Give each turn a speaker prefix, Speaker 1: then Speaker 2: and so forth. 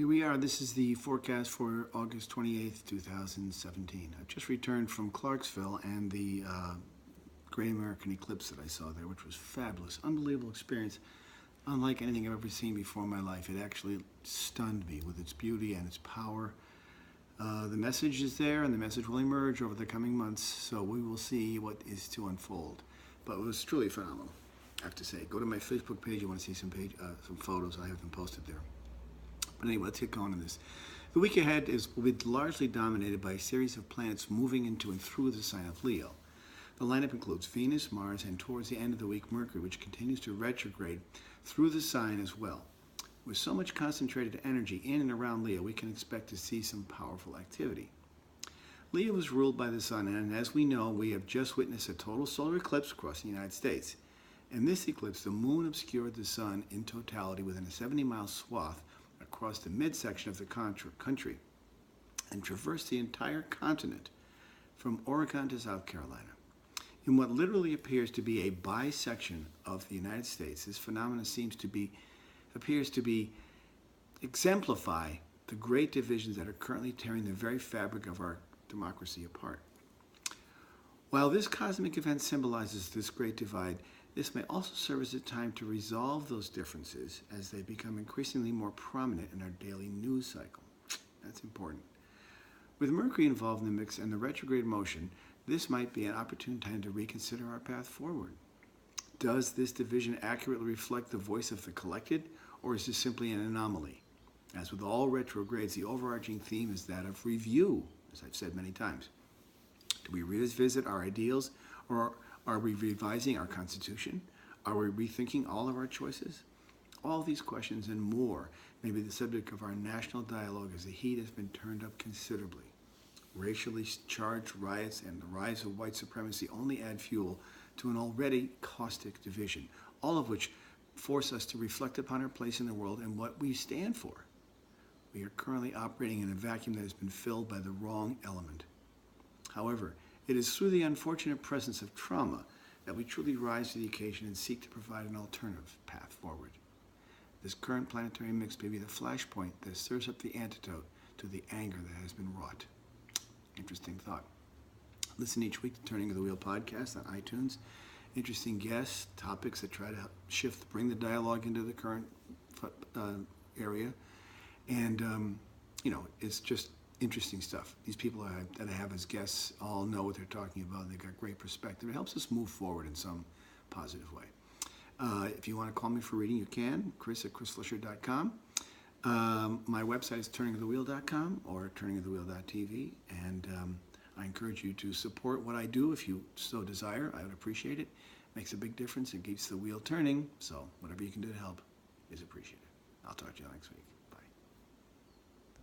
Speaker 1: Here we are. This is the forecast for August 28th, 2017. I've just returned from Clarksville and the Great American Eclipse that I saw there, which was fabulous. Unbelievable experience. Unlike anything I've ever seen before in my life. It actually stunned me with its beauty and its power. The message is there, and the message will emerge over the coming months, so we will see what is to unfold. But it was truly phenomenal, I have to say. Go to my Facebook page. You want to see some photos. I have them posted there. But anyway, let's get going on this. The week ahead will be largely dominated by a series of planets moving into and through the sign of Leo. The lineup includes Venus, Mars, and towards the end of the week, Mercury, which continues to retrograde through the sign as well. With so much concentrated energy in and around Leo, we can expect to see some powerful activity. Leo is ruled by the sun, and as we know, we have just witnessed a total solar eclipse across the United States. In this eclipse, the moon obscured the sun in totality within a 70-mile swath across the midsection of the country and traversed the entire continent from Oregon to South Carolina. In what literally appears to be a bisection of the United States, this phenomenon appears to exemplify the great divisions that are currently tearing the very fabric of our democracy apart. While this cosmic event symbolizes this great divide, this may also serve as a time to resolve those differences as they become increasingly more prominent in our daily news cycle. That's important. With Mercury involved in the mix and the retrograde motion, this might be an opportune time to reconsider our path forward. Does this division accurately reflect the voice of the collected, or is this simply an anomaly? As with all retrogrades, the overarching theme is that of review, as I've said many times. Do we revisit our ideals, or are we revising our Constitution? Are we rethinking all of our choices? All these questions and more may be the subject of our national dialogue as the heat has been turned up considerably. Racially charged riots and the rise of white supremacy only add fuel to an already caustic division, all of which force us to reflect upon our place in the world and what we stand for. We are currently operating in a vacuum that has been filled by the wrong element. However, it is through the unfortunate presence of trauma that we truly rise to the occasion and seek to provide an alternative path forward. This current planetary mix may be the flashpoint that stirs up the antidote to the anger that has been wrought. Interesting thought. Listen each week to Turning of the Wheel podcast on iTunes. Interesting guests, topics that try to bring the dialogue into the current area. And, it's just interesting stuff. These people that I have as guests all know what they're talking about. They've got great perspective. It helps us move forward in some positive way. If you want to call me for reading, you can. Chris at chrisflisher.com. My website is turningofthewheel.com or turningofthewheel.tv. And I encourage you to support what I do if you so desire. I would appreciate it. It makes a big difference. It keeps the wheel turning. So whatever you can do to help is appreciated. I'll talk to you next week.